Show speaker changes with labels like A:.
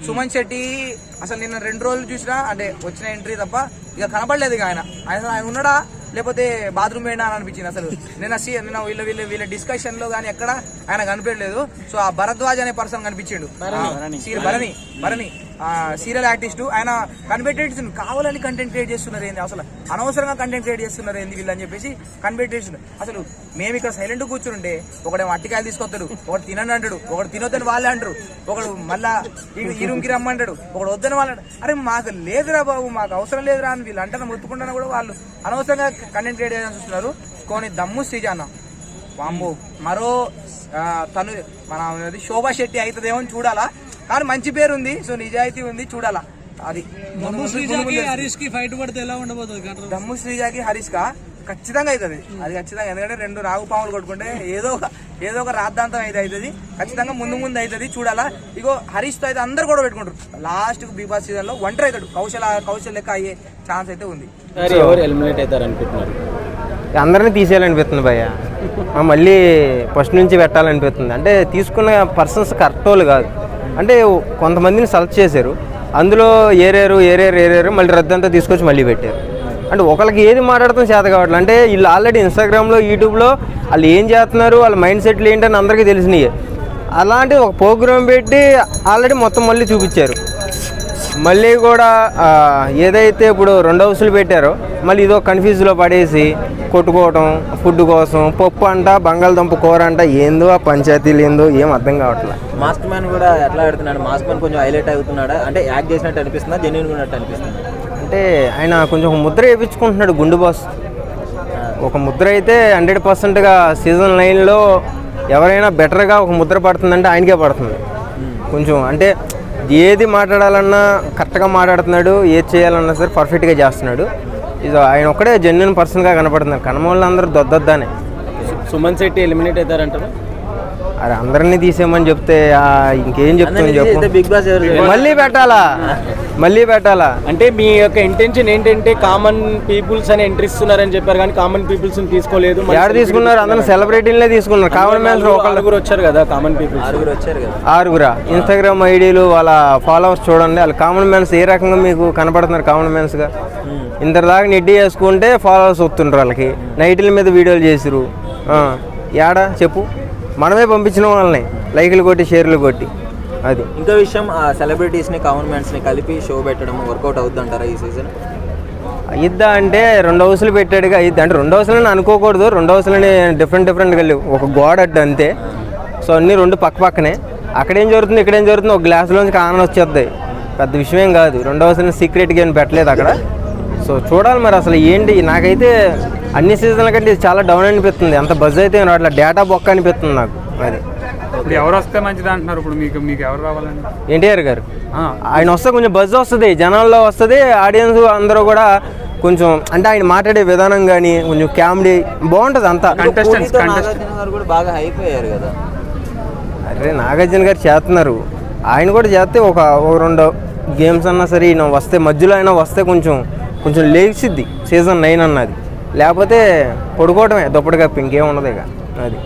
A: సుమన్ శెట్టి అసలు నిన్న 2 రోజులు చూసినా అంటే వచ్చిన ఎంట్రీ తప్ప ఇక కనపడలేదు. ఇక ఆయన ఉన్నాడా లేకపోతే బాత్రూమ్ వేయడా అని అనిపించింది. అసలు నిన్న వీళ్ళ డిస్కషన్ లో కానీ ఎక్కడ ఆయన కనిపించలేదు. సో ఆ భరద్వాజ్ అనే పర్సన్ కనిపించాడు, భరణి సీరియల్ ఆర్టిస్ట్. ఆయన కనిపెట్టేస్తుంది, కావాలని కంటెంట్ క్రియేట్ చేస్తున్నారు ఏంది, అసలు అనవసరంగా కంటెంట్ క్రియేట్ చేస్తున్నారు ఏంది వీళ్ళని చెప్పేసి కనిపెట్టేస్తుంది. అసలు మేము ఇక్కడ సైలెంట్ కూర్చుంటే ఒకడేమో అట్టికాయలు తీసుకొస్తాడు, ఒకటి తినండి అంటాడు, ఒకటి తినొద్దని వాళ్ళే అంటారు, ఒకడు మళ్ళా ఈ రూమ్కి రమ్మంటాడు, ఒకడు వద్దని వాళ్ళు అంటారు. అరే మాకు లేదురా బాబు, మాకు అవసరం లేదురా అని వీళ్ళు అంటారు. మొత్తుకుంటున్నా కూడా వాళ్ళు అనవసరంగా కంటెంట్ క్రియేట్ చేయాలని చూస్తున్నారు. కొన్ని దమ్ము శ్రీజ అన్న వాంబో మరో తను మన శోభా శెట్టి అవుతుందేమో చూడాలా, కానీ మంచి పేరు ఉంది, సో నిజాయితీ ఉంది, చూడాలా. అది దమ్ము శ్రీజాకి హరీష్ కా ఖచ్చితంగా అవుతుంది, అది ఖచ్చితంగా. ఎందుకంటే 2 రాగుపాములు కొట్టుకుంటే ఏదో ఒక రాద్ధాంతం అయితే అవుతుంది, ఖచ్చితంగా ముందు అవుతుంది, చూడాలా. ఇగో హరీష్ తో అయితే అందరు కూడా పెట్టుకుంటారు. లాస్ట్ బిగ్ బాస్ సీజన్ లో ఒంటరి అవుతాడు, కౌశల్ లెక్క అయ్యే ఛాన్స్ అయితే ఉంది.
B: అందరినీ తీసేయాలనిపిస్తుంది భయ్య, మళ్ళీ ఫస్ట్ నుంచి పెట్టాలనిపిస్తుంది. అంటే తీసుకున్న పర్సన్స్ కరెక్ట్ వాళ్ళు కాదు, అంటే కొంతమందిని సెలెక్ట్ చేశారు, అందులో ఏరేరు మళ్ళీ రద్దంతా తీసుకొచ్చి మళ్ళీ పెట్టారు. అంటే ఒకరికి ఏది మాట్లాడతాం చేత కావట్లేదు. అంటే వీళ్ళు ఆల్రెడీ ఇన్స్టాగ్రామ్లో యూట్యూబ్లో వాళ్ళు ఏం చేస్తున్నారు, వాళ్ళ మైండ్ సెట్లు ఏంటని అందరికీ తెలిసినాయి. అలాంటి ఒక ప్రోగ్రామ్ పెట్టి ఆల్రెడీ మొత్తం మళ్ళీ చూపించారు. మళ్ళీ కూడా ఏదైతే ఇప్పుడు 2 హౌసులు పెట్టారో మళ్ళీ ఇదో కన్ఫ్యూజ్లో పడేసి కొట్టుకోవటం, ఫుడ్ కోసం పప్పు అంట, బంగాళదుంప కూర అంట, ఏందో ఆ పంచాయతీలు ఏందో ఏం అర్థం కావట్లేదు.
C: మాస్క్ మ్యాన్ కూడా ఎట్లా పెడుతున్నాడు, మాస్క్ మ్యాన్ కొంచెం హైలైట్ అవుతున్నాడా, అంటే యాక్ట్ చేసినట్టు అనిపిస్తుందా, జెన్యూన్ ఉన్నట్టు అనిపిస్తుంది?
B: అంటే ఆయన కొంచెం ఒక ముద్ర వేయించుకుంటున్నాడు గుండు బాస్. ఒక ముద్ర అయితే 100%గా సీజన్ 9లో ఎవరైనా బెటర్గా ఒక ముద్ర పడుతుందంటే ఆయనకే పడుతుంది. కొంచెం అంటే ఏది మాట్లాడాలన్నా కరెక్ట్గా మాట్లాడుతున్నాడు, ఏది చేయాలన్నా సరే పర్ఫెక్ట్గా చేస్తున్నాడు. ఇది ఆయన ఒక్కడే జెన్యూన్ పర్సన్గా కనపడుతున్నారు. కనమోళ్ళు అందరూ దొద్దొద్దానే.
C: సుమన్ శెట్టి ఎలిమినేట్ అవుతారంటారు.
B: అరే అందరినీ తీసేయమని చెప్తే ఇంకేం చెప్తుంది చెప్పు.
C: బిగ్ బాస్
B: మళ్ళీ పెట్టాలా
C: అంటే మీ యొక్క ఇంటెన్షన్ ఏంటంటే కామన్ పీపుల్స్ అని ఎంట్రీ ఇస్తున్నారని చెప్పారు, కానీ కామన్ పీపుల్స్ తీసుకోలేదు.
B: ఎవరు తీసుకున్నారు? అందరూ సెలబ్రిటీలే తీసుకున్నారు. కామన్ మ్యాన్స్
C: ఒకళ్ళు వచ్చారు కదా, కామన్ పీపుల్స్ 6 వచ్చారు కదా.
B: 6 ఇన్స్టాగ్రామ్ ఐడీలు వాళ్ళ ఫాలోవర్స్ చూడండి, వాళ్ళు కామన్ మ్యాన్స్ ఏ రకంగా మీకు కనపడుతున్నారు. కామన్ మ్యాన్స్గా ఇంతదాకా నెడ్డి చేసుకుంటే ఫాలోవర్స్ వస్తుంటారు వాళ్ళకి. నైట్ల మీద వీడియోలు చేసిరు, యాడా చెప్పు. మనమే పంపించిన వాళ్ళని లైకులు కొట్టి షేర్లు కొట్టి. అది
C: ఇంకో విషయం, సెలబ్రిటీస్ని కామన్ మ్యాన్స్ని కలిపి షో పెట్టడం వర్కౌట్ అవుద్ది అంటారా ఈ సీజన్?
B: అయ్యిద్దా అంటే 2 హౌసులు పెట్టాడుగా అయ్యిద్ది అంటే 2 హౌసులని అనుకోకూడదు. 2 హౌసులని డిఫరెంట్గా లేవు, ఒక గోడ అడ్డు అంతే. సో అన్నీ 2 పక్కనే. అక్కడేం జరుగుతుంది ఇక్కడేం జరుగుతుంది, ఒక గ్లాసులోంచి కానని వచ్చేద్ది, పెద్ద విషయం కాదు. 2 హౌసులని సీక్రెట్గా ఏం పెట్టలేదు అక్కడ. సో చూడాలి మరి అసలు ఏంటి. నాకైతే అన్ని సీజన్ల కంటే చాలా డౌన్ అనిపిస్తుంది, అంత బజ్ అయితే అట్లా డేటా బొక్క అనిపిస్తుంది నాకు. అది
D: ఇప్పుడు ఎవరు వస్తే మంచిది అంటున్నారు, ఇప్పుడు మీకు ఎవరు రావాలని?
B: ఎన్టీఆర్ గారు. ఆయన వస్తే కొంచెం బజ్ వస్తుంది, జనాల్లో వస్తుంది, ఆడియన్స్ అందరూ కూడా కొంచెం అంటే ఆయన మాట్లాడే విధానం కానీ కొంచెం కామెడీ బాగుంటుంది అంతా.
C: కూడా బాగా అయిపోయారు కదా.
B: అరే నాగార్జున గారు చేస్తున్నారు, ఆయన కూడా చేస్తే ఒక 2 గేమ్స్ అన్నా సరే ఈయన వస్తే, మధ్యలో అయినా వస్తే కొంచెం లేచిద్ది సీజన్ 9 అన్నది. లేకపోతే పడుకోవడమే దుప్పటి కప్పి, ఇంకేం ఉండదు ఇక. అది